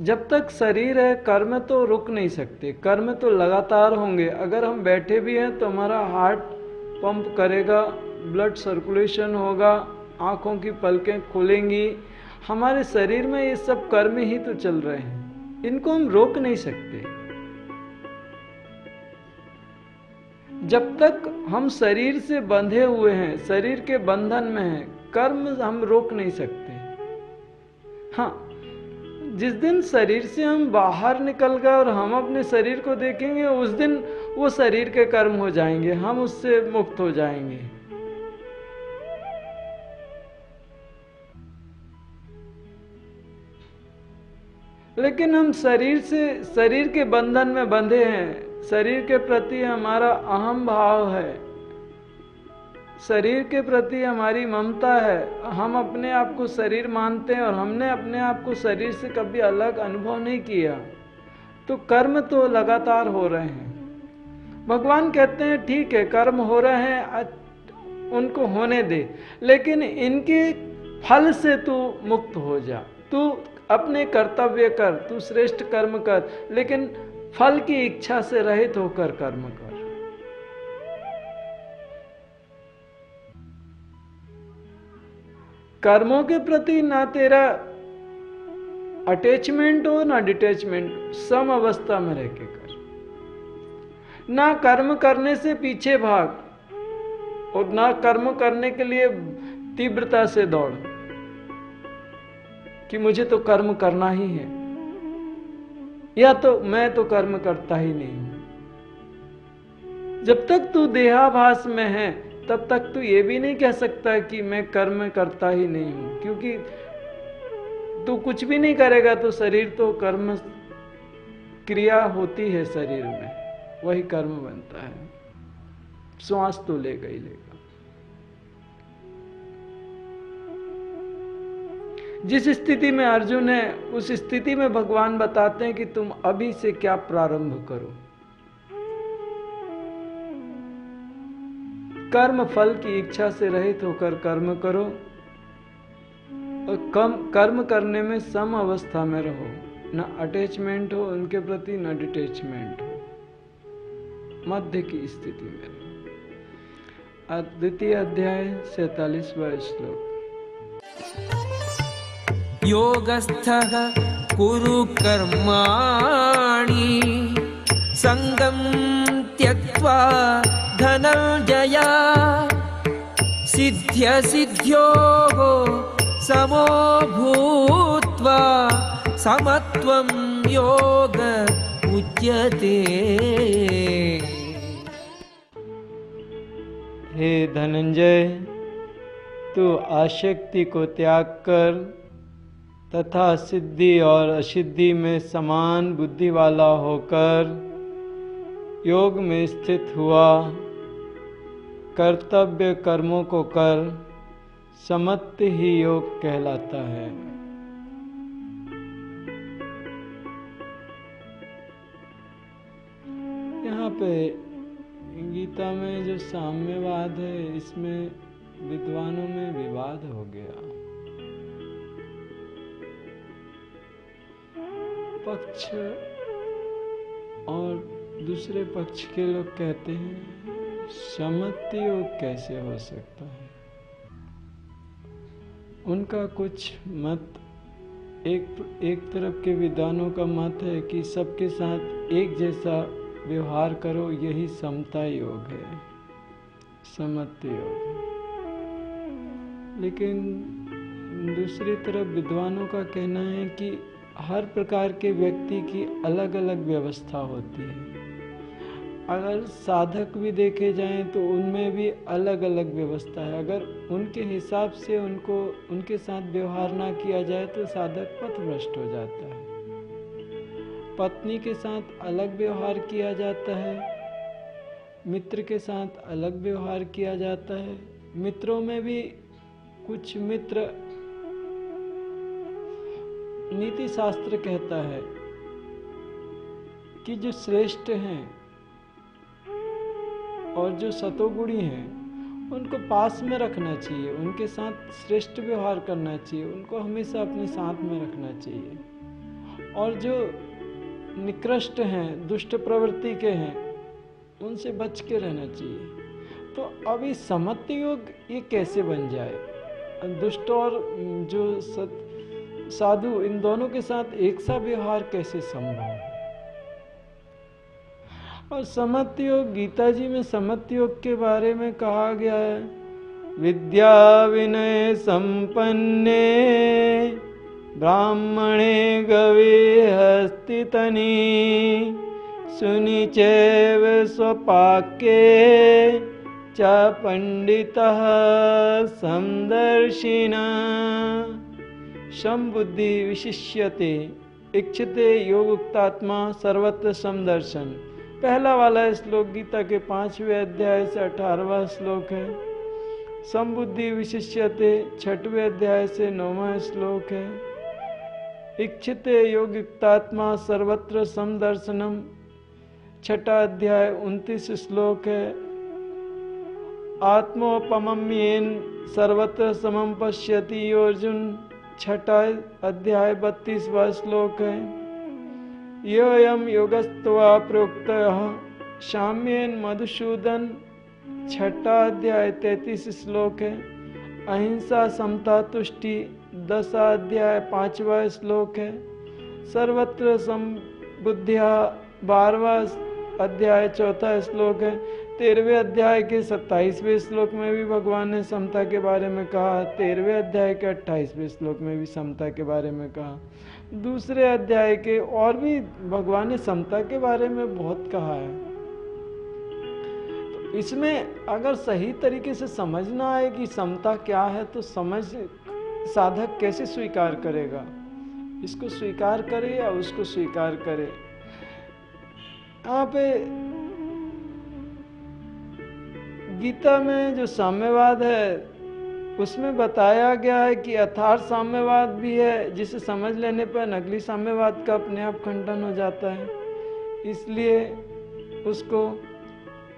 जब तक शरीर है कर्म तो रुक नहीं सकते, कर्म तो लगातार होंगे। अगर हम बैठे भी हैं तो हमारा हार्ट पंप करेगा, ब्लड सर्कुलेशन होगा, आँखों की पलकें खुलेंगी, हमारे शरीर में ये सब कर्म ही तो चल रहे हैं, इनको हम रोक नहीं सकते। जब तक हम शरीर से बंधे हुए हैं, शरीर के बंधन में हैं, कर्म हम रोक नहीं सकते। हाँ, जिस दिन शरीर से हम बाहर निकल गए और हम अपने शरीर को देखेंगे, उस दिन वो शरीर के कर्म हो जाएंगे, हम उससे मुक्त हो जाएंगे। लेकिन हम शरीर के बंधन में बंधे हैं, शरीर के प्रति हमारा अहम भाव है, शरीर के प्रति हमारी ममता है, हम अपने आप को शरीर मानते हैं और हमने अपने आप को शरीर से कभी अलग अनुभव नहीं किया, तो कर्म तो लगातार हो रहे हैं। भगवान कहते हैं ठीक है कर्म हो रहे हैं, उनको होने दे, लेकिन इनके फल से तू मुक्त हो जा, तू अपने कर्तव्य कर, तू श्रेष्ठ कर्म कर, लेकिन फल की इच्छा से रहित होकर कर्म कर। कर्मों के प्रति ना तेरा अटैचमेंट हो ना डिटैचमेंट, सम अवस्था में रह के कर। ना कर्म करने से पीछे भाग और ना कर्म करने के लिए तीव्रता से दौड़ कि मुझे तो कर्म करना ही है, या तो मैं तो कर्म करता ही नहीं हूं। जब तक तू देहाभास में है तब तक तू ये भी नहीं कह सकता कि मैं कर्म करता ही नहीं हूं, क्योंकि तू कुछ भी नहीं करेगा तो शरीर तो कर्म क्रिया होती है, शरीर में वही कर्म बनता है, श्वास तो लेगा ही लेगा। जिस स्थिति में अर्जुन है उस स्थिति में भगवान बताते हैं कि तुम अभी से क्या प्रारंभ करो, कर्म फल की इच्छा से रहित होकर कर्म करो और कर्म करने में सम अवस्था में रहो, न अटैचमेंट हो उनके प्रति न डिटैचमेंट हो, मध्य की स्थिति में रहो। द्वितीय अध्याय 47वां श्लोक। योगस्थः कुरु कर्माणि संगं त्यक्त्वा धनंजय सिद्ध्य सिद्ध्योः समो भूत्वा समत्वं योग उच्यते। हे धनंजय, तू आसक्ति को त्याग कर तथा सिद्धि और असिद्धि में समान बुद्धि वाला होकर योग में स्थित हुआ, कर्तव्य कर्मों को कर, समत्व ही योग कहलाता है। यहाँ पे गीता में जो साम्यवाद है, इसमें विद्वानों में विवाद हो गया। पक्ष और दूसरे पक्ष के लोग कहते हैं समत्व योग कैसे हो सकता है। उनका कुछ मत, एक तरफ के विद्वानों का मत है कि सबके साथ एक जैसा व्यवहार करो, यही समता योग है, समत्व योग। लेकिन दूसरी तरफ विद्वानों का कहना है कि हर प्रकार के व्यक्ति की अलग अलग व्यवस्था होती है। अगर साधक भी देखे जाएं तो उनमें भी अलग अलग व्यवस्था है। अगर उनके हिसाब से उनके साथ व्यवहार ना किया जाए तो साधक पथभ्रष्ट हो जाता है। पत्नी के साथ अलग व्यवहार किया जाता है, मित्र के साथ अलग व्यवहार किया जाता है। मित्रों में भी कुछ मित्र, नीति शास्त्र कहता है कि जो श्रेष्ठ हैं और जो सतोगुणी हैं उनको पास में रखना चाहिए, उनके साथ श्रेष्ठ व्यवहार करना चाहिए, उनको हमेशा अपने साथ में रखना चाहिए। और जो निकृष्ट हैं, दुष्ट प्रवृत्ति के हैं, उनसे बच के रहना चाहिए। तो अब इस समत्व योग ये कैसे बन जाए? दुष्ट और जो साधु, इन दोनों के साथ एक सा व्यवहार कैसे संभव है? और समत्व योग, गीता जी में समत्व योग के बारे में कहा गया है, विद्या विनय संपन्ने ब्राह्मणे गवे हस्तितनी सुनि चैव स्वपाक्ये च पंडितः समदर्शिना समबुद्धि विशिष्यते इच्छते योगुक्तात्मा सर्वत्र समदर्शन। पहला वाला श्लोक गीता के 5वें अध्याय से 18वां श्लोक है। समबुद्धि विशिष्यते 6वें अध्याय से 9वां श्लोक है। इच्छिते योगयुक्तात्मा सर्वत्र समदर्शनम 6वां अध्याय 29 श्लोक है। आत्मोपमं येन सर्वत्र समं पश्यति अर्जुन 6वां अध्याय 32वां श्लोक है। योऽयं योगस्त्वा प्रोक्तः साम्येन मधुसूदन 6वां अध्याय 33 श्लोक है। अहिंसा समता तुष्टि 10वां अध्याय 5वां श्लोक है। सर्वत्र समबुद्ध्या 12वां अध्याय 4वां श्लोक है। 13वें अध्याय के 27वें श्लोक में भी भगवान ने समता के बारे में कहा। 13वें अध्याय के 28वें श्लोक में भी समता के बारे में कहा। दूसरे अध्याय के और भी भगवान ने समता के बारे में बहुत कहा है। तो इसमें अगर सही तरीके से समझना है कि समता क्या है, तो समझ साधक कैसे स्वीकार करेगा? इसको स्वीकार करे या उसको स्वीकार करे? यहाँ पे गीता में जो साम्यवाद है उसमें बताया गया है कि यथार्थ साम्यवाद भी है, जिसे समझ लेने पर नकली साम्यवाद का अपने आप खंडन हो जाता है। इसलिए उसको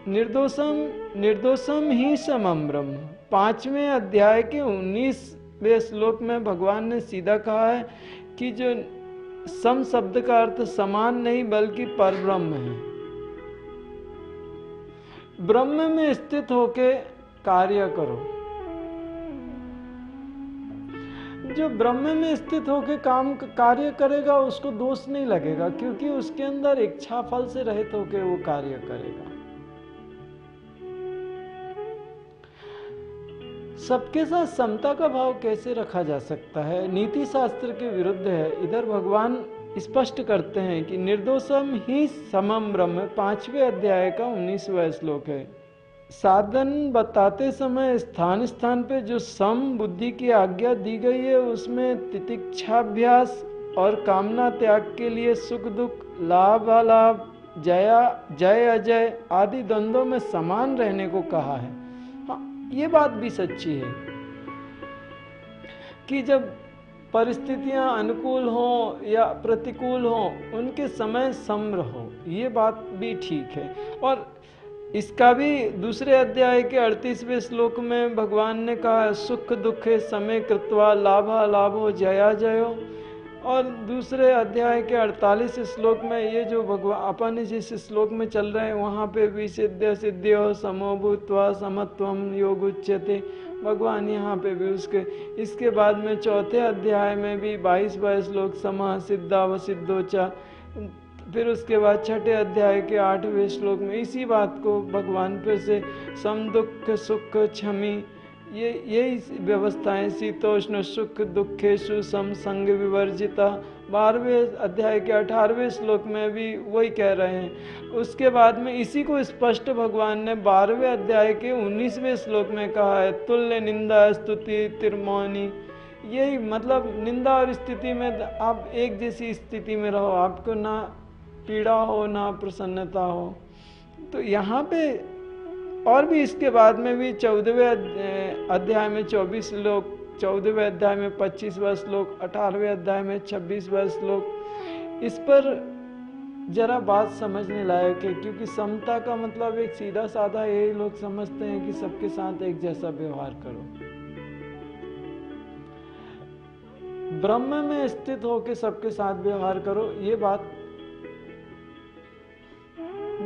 निर्दोषम ही समम ब्रह्म 5वें अध्याय के 19वें श्लोक में भगवान ने सीधा कहा है कि जो सम शब्द का अर्थ समान नहीं बल्कि परब्रह्म है। ब्रह्म में स्थित होके कार्य करो। जो ब्रह्म में स्थित होके कार्य करेगा उसको दोष नहीं लगेगा, क्योंकि उसके अंदर इच्छा फल से रहित होके वो कार्य करेगा। सबके साथ समता का भाव कैसे रखा जा सकता है? नीति शास्त्र के विरुद्ध है। इधर भगवान स्पष्ट करते हैं कि निर्दोषम ही समम ब्रह्म 5वें अध्याय का 19वां श्लोक है। साधन बताते समय स्थान स्थान पे जो सम बुद्धि की आज्ञा दी गई है उसमें तितिक्षाभ्यास और कामना त्याग के लिए सुख दुख, लाभ अलाभ, जय अजय आदि द्वंद्वों में समान रहने को कहा है। हाँ, ये बात भी सच्ची है कि जब परिस्थितियां अनुकूल हो या प्रतिकूल हो उनके समय सम रहो, ये बात भी ठीक है। और इसका भी दूसरे अध्याय के 38वें श्लोक में भगवान ने कहा सुख दुखे समय कृत्वा लाभा लाभो जया जयो। और दूसरे अध्याय के 48 श्लोक में ये जो भगवान अपन जिस श्लोक में चल रहे हैं वहाँ पे भी सिद्ध सिद्ध्यो समो भूत्वा समत्वम योग उच्यते। भगवान यहाँ पे भी इसके बाद में चौथे अध्याय में भी 22वां श्लोक समा सिद्धा व सिद्धोचा। फिर उसके बाद 6ठे अध्याय के 8वें श्लोक में इसी बात को भगवान फिर से सम दुख सुख क्षमी, ये व्यवस्थाएं शीतोष्ण सुख दुखेशु सम संग विवर्जिता 12वें अध्याय के 18वें श्लोक में भी वही कह रहे हैं। उसके बाद में इसी को स्पष्ट भगवान ने 12वें अध्याय के 19वें श्लोक में कहा है तुल्य निंदा स्तुति तिरमौनी। यही मतलब निंदा और स्थिति में आप एक जैसी स्थिति में रहो, आपको ना पीड़ा हो ना प्रसन्नता हो। तो यहाँ पे और भी इसके बाद में भी 14वें अध्याय में 24 श्लोक, 14वें अध्याय में 25वां श्लोक, 18वें अध्याय में 26वां श्लोक। इस पर जरा बात समझने लायक है, क्योंकि समता का मतलब एक सीधा साधा यही लोग समझते हैं कि सबके साथ एक जैसा व्यवहार करो। ब्रह्म में स्थित होकर सबके साथ व्यवहार करो। ये बात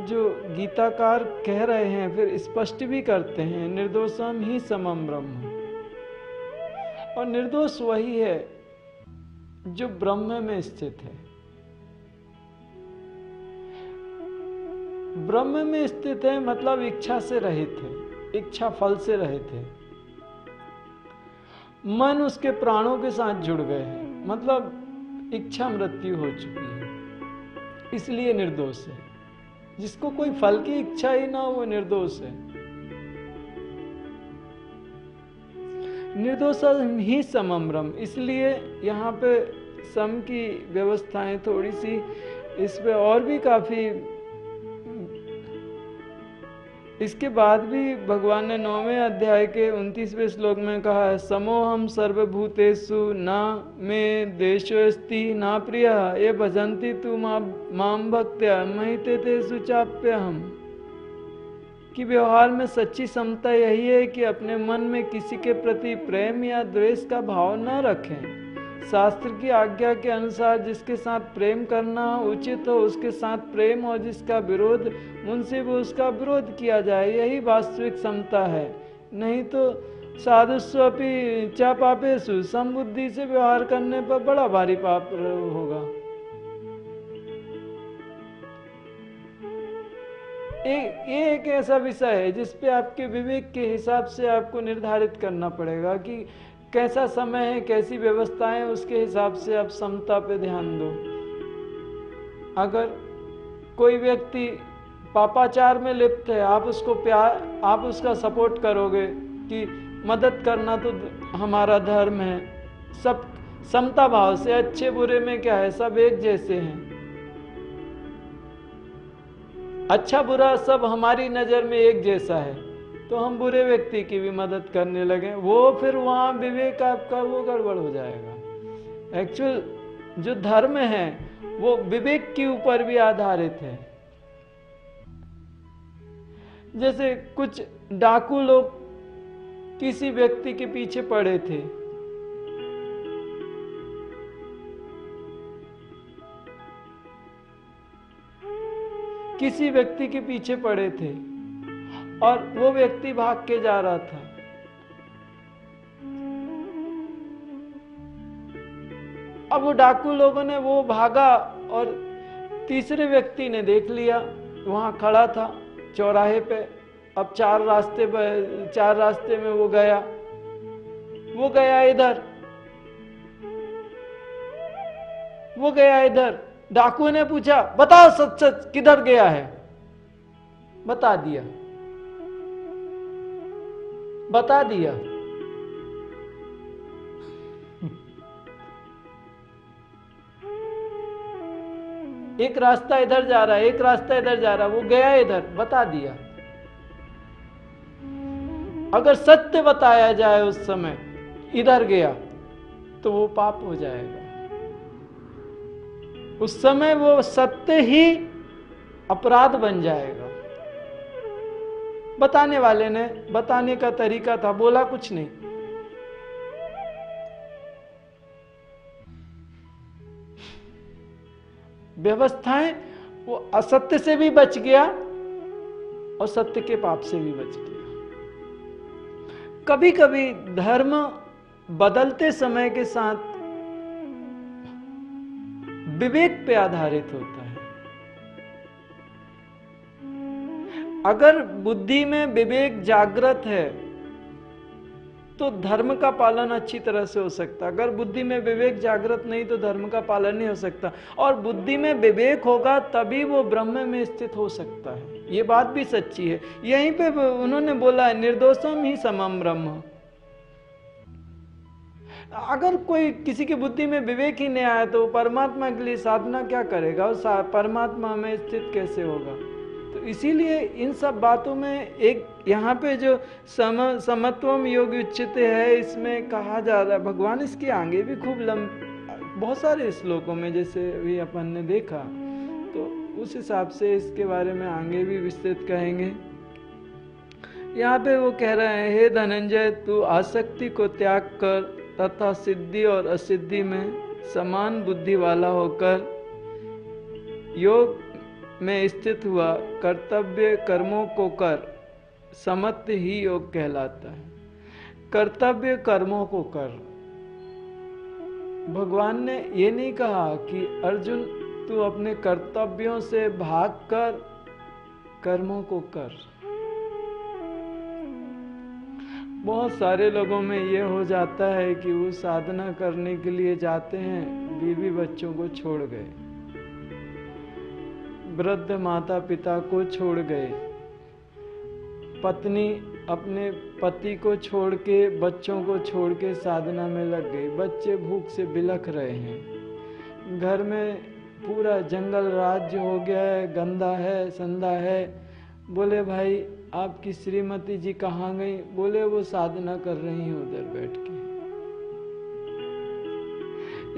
जो गीताकार कह रहे हैं फिर स्पष्ट भी करते हैं, निर्दोषम ही समम ब्रह्म। और निर्दोष वही है जो ब्रह्म में स्थित है। ब्रह्म में स्थित है मतलब इच्छा से रहित है, इच्छा फल से रहित है। मन उसके प्राणों के साथ जुड़ गए हैं, मतलब इच्छा मृत्यु हो चुकी है, इसलिए निर्दोष है। जिसको कोई फल की इच्छा ही ना हो वो निर्दोष है। निर्दोष ही समम ब्रह्म, इसलिए यहाँ पे सम की व्यवस्थाएं थोड़ी सी इस पे और भी काफी। इसके बाद भी भगवान ने 9वें अध्याय के 29वें श्लोक में कहा है, समोहम सर्वभूतेषु न मे देशोऽस्ति न प्रियः ये भजन्ति तु माम भक्त्या मयि तेषु चाप्यहम्। कि व्यवहार में सच्ची समता यही है कि अपने मन में किसी के प्रति प्रेम या द्वेष का भाव न रखें। शास्त्र की आज्ञा के अनुसार जिसके साथ प्रेम करना उचित हो उसके साथ प्रेम, और जिसका विरोध उनसे वो उसका विरोध किया जाए, यही वास्तविक समता है। नहीं तो साधुस्वपि च पापेषु, समबुद्धि से व्यवहार करने पर बड़ा भारी पाप होगा। ये एक ऐसा विषय है जिस पे आपके विवेक के हिसाब से आपको निर्धारित करना पड़ेगा कि कैसा समय है, कैसी व्यवस्थाएं, उसके हिसाब से आप समता पे ध्यान दो। अगर कोई व्यक्ति पापाचार में लिप्त है, आप उसको प्यार, आप उसका सपोर्ट करोगे कि मदद करना तो हमारा धर्म है, सब समता भाव से, अच्छे बुरे में क्या है, सब एक जैसे हैं, अच्छा बुरा सब हमारी नजर में एक जैसा है, तो हम बुरे व्यक्ति की भी मदद करने लगे, वो फिर वहां विवेक आपका वो गड़बड़ हो जाएगा। एक्चुअल जो धर्म है वो विवेक के ऊपर भी आधारित है। जैसे कुछ डाकू लोग किसी व्यक्ति के पीछे पड़े थे, किसी व्यक्ति के पीछे पड़े थे और वो व्यक्ति भाग के जा रहा था। अब वो डाकू लोगों ने वो भागा और तीसरे व्यक्ति ने देख लिया, वहां खड़ा था चौराहे पे। अब चार रास्ते में वो गया इधर, वो गया इधर। डाकू ने पूछा, बताओ सच सच किधर गया है? बता दिया। एक रास्ता इधर जा रहा है, एक रास्ता इधर जा रहा है, वो गया इधर, बता दिया। अगर सत्य बताया जाए उस समय इधर गया तो वो पाप हो जाएगा। उस समय वो सत्य ही अपराध बन जाएगा। बताने वाले ने, बताने का तरीका था, बोला कुछ नहीं। व्यवस्थाएं, वो असत्य से भी बच गया और सत्य के पाप से भी बच गया। कभी कभी धर्म बदलते समय के साथ विवेक पे आधारित होता है। अगर बुद्धि में विवेक जागृत है तो धर्म का पालन अच्छी तरह से हो सकता है। अगर बुद्धि में विवेक जागृत नहीं तो धर्म का पालन नहीं हो सकता। और बुद्धि में विवेक होगा तभी वो ब्रह्म में स्थित हो सकता है। ये बात भी सच्ची है। यहीं पे उन्होंने बोला है, निर्दोषम ही समम ब्रह्म। अगर कोई किसी की बुद्धि में विवेक ही नहीं आया तो परमात्मा के लिए साधना क्या करेगा और परमात्मा में स्थित कैसे होगा? तो इसीलिए इन सब बातों में एक यहाँ पे जो समत्वम योग उच्यते है, इसमें कहा जा रहा है, भगवान इसके आगे भी खूब बहुत सारे श्लोकों में जैसे भी अपन ने देखा, तो उस हिसाब से इसके बारे में आगे भी विस्तृत कहेंगे। यहाँ पे वो कह रहे हैं, हे धनंजय, तू आसक्ति को त्याग कर तथा सिद्धि और असिद्धि में समान बुद्धि वाला होकर योग में स्थित हुआ कर्तव्य कर्मों को कर, समत्व ही योग कहलाता है। कर्तव्य कर्मों को कर। भगवान ने ये नहीं कहा कि अर्जुन तू अपने कर्तव्यों से भागकर कर्मों को कर। बहुत सारे लोगों में ये हो जाता है कि वो साधना करने के लिए जाते हैं, बीवी बच्चों को छोड़ गए, वृद्ध माता पिता को छोड़ गए, पत्नी अपने पति को छोड़ के, बच्चों को छोड़ के साधना में लग गई। बच्चे भूख से बिलख रहे हैं, घर में पूरा जंगल राज्य हो गया है, गंदा है, संदा है। बोले भाई आपकी श्रीमती जी कहाँ गई? बोले वो साधना कर रही हैं उधर बैठ के।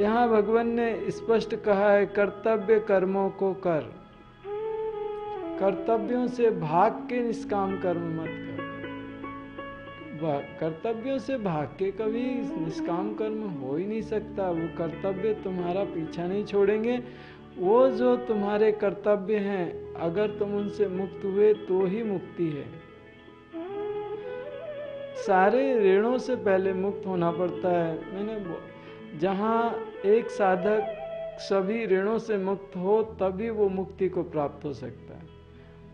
यहाँ भगवान ने स्पष्ट कहा है कर्तव्य कर्मों को कर। कर्तव्यों से भाग के निष्काम कर्म मत कर। कर्तव्यों से भाग के कभी निष्काम कर्म हो ही नहीं सकता। वो कर्तव्य तुम्हारा पीछा नहीं छोड़ेंगे। वो जो तुम्हारे कर्तव्य हैं, अगर तुम उनसे मुक्त हुए तो ही मुक्ति है। सारे ऋणों से पहले मुक्त होना पड़ता है। जहाँ एक साधक सभी ऋणों से मुक्त हो तभी वो मुक्ति को प्राप्त हो सकता है।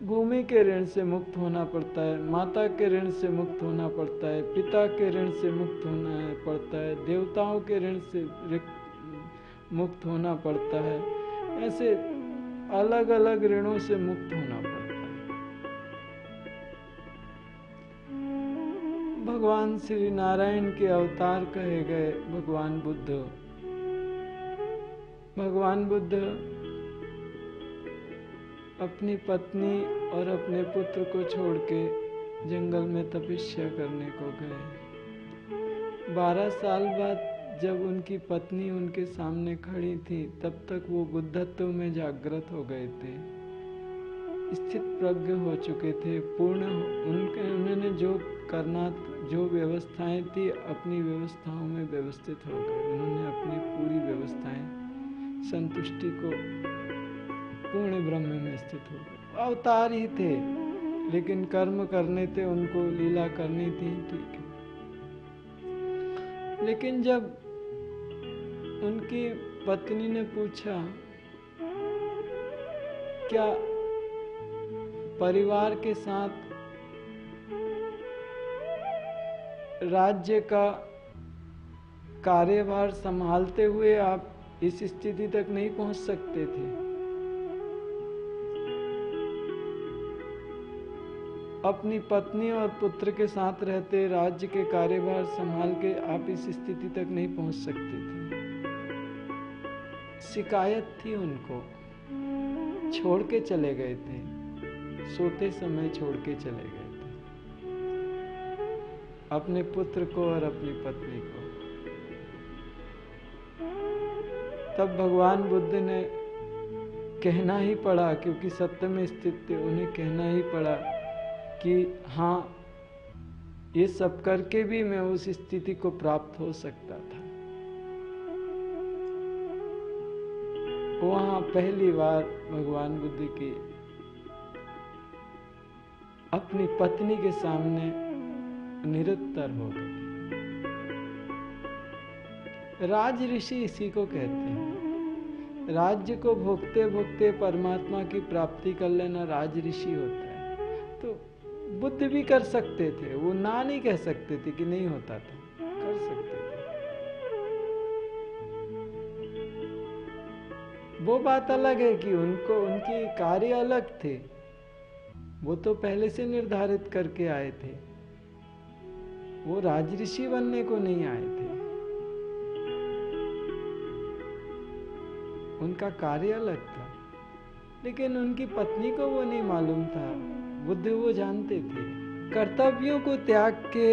भूमि के ऋण से मुक्त होना पड़ता है, माता के ऋण से मुक्त होना पड़ता है, पिता के ऋण से मुक्त होना पड़ता है, देवताओं के ऋण से मुक्त होना पड़ता है। ऐसे अलग अलग ऋणों से मुक्त होना पड़ता है। भगवान श्री नारायण के अवतार कहे गए भगवान बुद्ध। भगवान बुद्ध अपनी पत्नी और अपने पुत्र को छोड़ के जंगल में तपस्या करने को गए। 12 साल बाद जब उनकी पत्नी उनके सामने खड़ी थी, तब तक वो बुद्धत्व में जागृत हो गए थे, स्थित प्रज्ञ हो चुके थे। पूर्ण उन्होंने जो करना, जो व्यवस्थाएं थी, अपनी व्यवस्थाओं में व्यवस्थित हो गए। उन्होंने अपनी पूरी व्यवस्थाएं संतुष्टि को पूर्ण ब्रह्म में स्थित हो गए। अवतार ही थे, लेकिन कर्म करने थे, उनको लीला करनी थी, ठीक है। लेकिन जब उनकी पत्नी ने पूछा क्या परिवार के साथ राज्य का कार्यभार संभालते हुए आप इस स्थिति तक नहीं पहुंच सकते थे? अपनी पत्नी और पुत्र के साथ रहते राज्य के कार्यभार संभाल के आप इस स्थिति तक नहीं पहुंच सकते थे। शिकायत थी उनको, छोड़ के चले गए थे, सोते समय छोड़ के चले गए थे अपने पुत्र को और अपनी पत्नी को। तब भगवान बुद्ध ने कहना ही पड़ा, क्योंकि सत्य में स्थित थे, उन्हें कहना ही पड़ा कि हाँ, ये सब करके भी मैं उस स्थिति को प्राप्त हो सकता था। वहां पहली बार भगवान बुद्ध की अपनी पत्नी के सामने निरुत्तर हो गई। राज ऋषि इसी को कहते हैं। राज्य को भोगते भोगते परमात्मा की प्राप्ति कर लेना राज ऋषि होता है। तो बुद्ध भी कर सकते थे, वो ना नहीं कह सकते थे कि नहीं होता था, कर सकते थे। वो बात अलग है कि उनको उनके कार्य अलग थे, वो तो पहले से निर्धारित करके आए थे, वो राजऋषि बनने को नहीं आए थे, उनका कार्य अलग था। लेकिन उनकी पत्नी को वो नहीं मालूम था, बुद्ध वो जानते थे। कर्तव्यों को त्याग के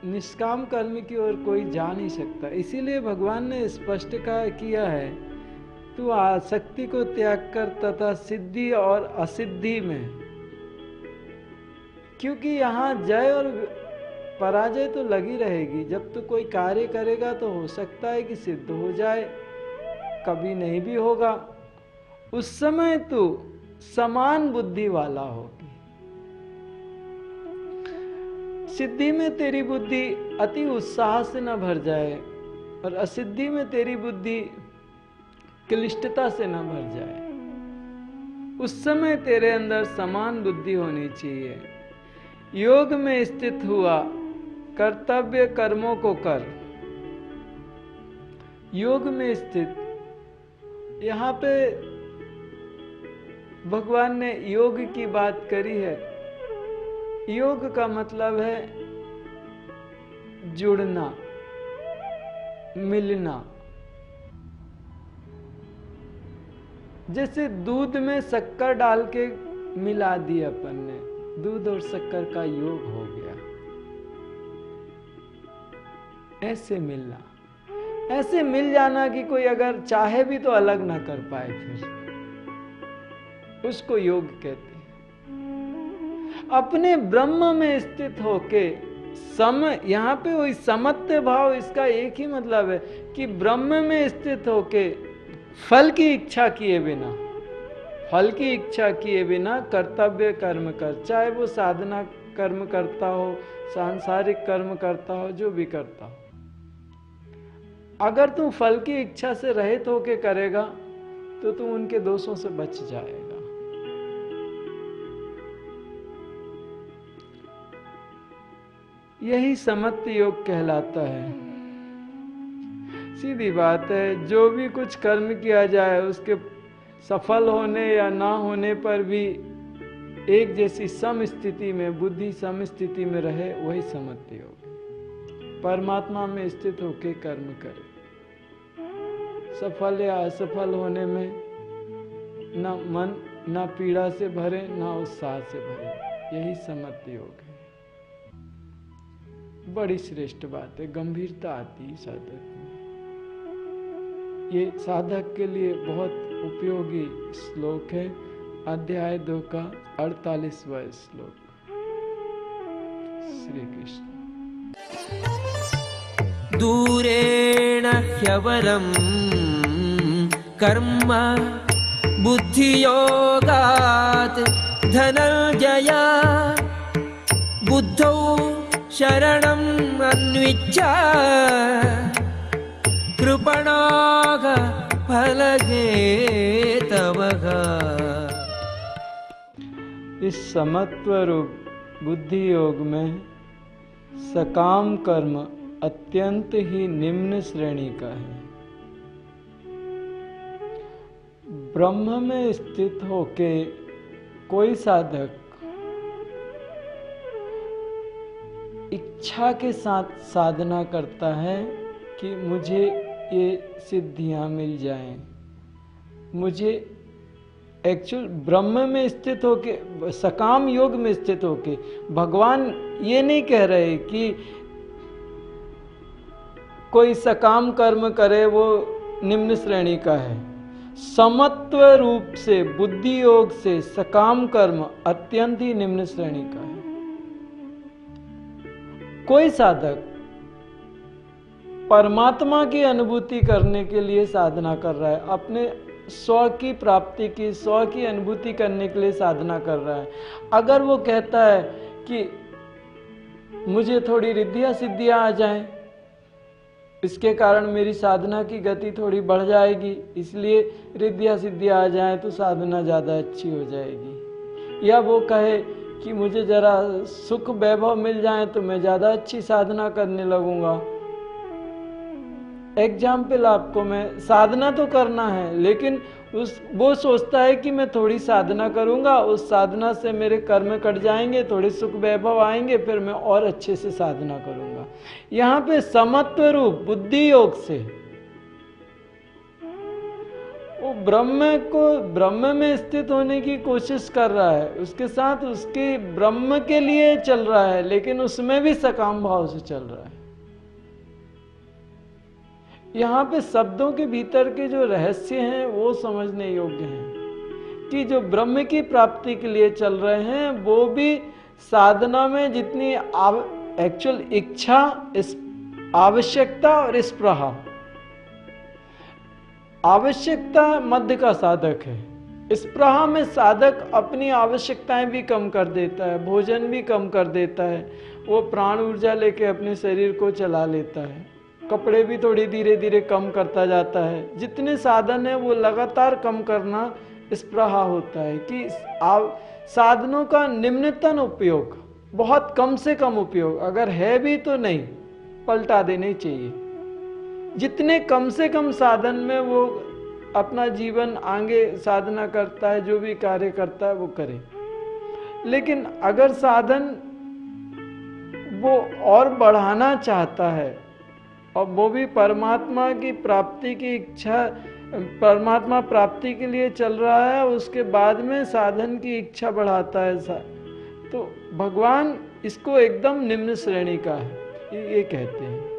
निष्काम कर्म की ओर कोई जा नहीं सकता। इसीलिए भगवान ने स्पष्ट किया है, तू आसक्ति को त्याग कर तथा सिद्धि और असिद्धि में, क्योंकि यहाँ जय और पराजय तो लगी रहेगी। जब तू कोई कार्य करेगा तो हो सकता है कि सिद्ध हो जाए, कभी नहीं भी होगा। उस समय तू समान बुद्धि वाला होगी। सिद्धि में तेरी बुद्धि अति उत्साह से न भर जाए और असिद्धि में तेरी बुद्धि क्लिष्टता से न भर जाए। उस समय तेरे अंदर समान बुद्धि होनी चाहिए। योग में स्थित हुआ, कर्तव्य कर्मों को कर। योग में स्थित, यहाँ पे भगवान ने योग की बात करी है। योग का मतलब है जुड़ना, मिलना। जैसे दूध में शक्कर डाल के मिला दिया अपन ने, दूध और शक्कर का योग हो गया। ऐसे मिलना, ऐसे मिल जाना कि कोई अगर चाहे भी तो अलग ना कर पाए, फिर उसको योग कहते हैं। अपने ब्रह्म में स्थित होके सम, यहाँ पे वही समत्व भाव, इसका एक ही मतलब है कि ब्रह्म में स्थित होके फल की इच्छा किए बिना, फल की इच्छा किए बिना कर्तव्य कर्म कर। चाहे वो साधना कर्म करता हो, सांसारिक कर्म करता हो, जो भी करता हो, अगर तू फल की इच्छा से रहित होके करेगा तो तू उनके दोषों से बच जाएगा। यही समत्व योग कहलाता है। सीधी बात है, जो भी कुछ कर्म किया जाए उसके सफल होने या ना होने पर भी एक जैसी सम स्थिति में, बुद्धि सम स्थिति में रहे, वही समत्व योग। परमात्मा में स्थित होकर कर्म करे, सफल या असफल होने में ना मन, ना पीड़ा से भरे, ना उत्साह से भरे, यही समत्व योग है। बड़ी श्रेष्ठ बात है, गंभीरता आती है साधक में। ये साधक के लिए बहुत उपयोगी श्लोक है। अध्याय 2 का 48वां श्लोक। श्री कृष्ण। दूरेण ह्यवरं कर्म बुद्धियोगात् धनंजय बुद्धौ शरणम् अन्विच्छ कृपणाः फलहेतवः। इस समत्व रूप बुद्धि योग में सकाम कर्म अत्यंत ही निम्न श्रेणी का है। ब्रह्म में स्थित होके कोई साधक इच्छा के साथ साधना करता है कि मुझे ये सिद्धियां मिल जाएं, मुझे एक्चुअल ब्रह्म में स्थित होके, सकाम योग में स्थित होके, भगवान ये नहीं कह रहे कि कोई सकाम कर्म करे वो निम्न श्रेणी का है। समत्व रूप से बुद्धि योग से सकाम कर्म अत्यंत ही निम्न श्रेणी का है। कोई साधक परमात्मा की अनुभूति करने के लिए साधना कर रहा है, अपने स्व की प्राप्ति की, स्व की अनुभूति करने के लिए साधना कर रहा है। अगर वो कहता है कि मुझे थोड़ी रिद्धियां सिद्धियां आ जाएं, इसके कारण मेरी साधना की गति थोड़ी बढ़ जाएगी, इसलिए रिद्धियां सिद्धियां आ जाएं तो साधना ज़्यादा अच्छी हो जाएगी। या वो कहे कि मुझे जरा सुख वैभव मिल जाए तो मैं ज़्यादा अच्छी साधना करने लगूंगा। एग्जाम्पल आपको, मैं साधना तो करना है, लेकिन वो सोचता है कि मैं थोड़ी साधना करूंगा, उस साधना से मेरे कर्म कट जाएंगे, थोड़े सुख वैभव आएंगे, फिर मैं और अच्छे से साधना करूंगा। यहाँ पे समत्व रूप बुद्धि योग से वो ब्रह्म में स्थित होने की कोशिश कर रहा है, उसके साथ उसके ब्रह्म के लिए चल रहा है, लेकिन उसमें भी सकाम भाव से चल रहा है। यहाँ पे शब्दों के भीतर के जो रहस्य हैं वो समझने योग्य हैं कि जो ब्रह्म की प्राप्ति के लिए चल रहे हैं वो भी साधना में जितनी एक्चुअल इच्छा, इस आवश्यकता और स्पृहा। आवश्यकता मध्य का साधक है, स्पृहा में साधक अपनी आवश्यकताएं भी कम कर देता है, भोजन भी कम कर देता है, वो प्राण ऊर्जा लेके अपने शरीर को चला लेता है, कपड़े भी थोड़ी धीरे धीरे कम करता जाता है। जितने साधन है वो लगातार कम करना स्पृहा होता है कि साधनों का निम्नतम उपयोग, बहुत कम से कम उपयोग, अगर है भी तो नहीं, पलटा देने चाहिए। जितने कम से कम साधन में वो अपना जीवन आगे साधना करता है, जो भी कार्य करता है वो करे। लेकिन अगर साधन वो और बढ़ाना चाहता है और वो भी परमात्मा की प्राप्ति की इच्छा, परमात्मा प्राप्ति के लिए चल रहा है, उसके बाद में साधन की इच्छा बढ़ाता है, तो भगवान इसको एकदम निम्न श्रेणी का है, ये कहते हैं।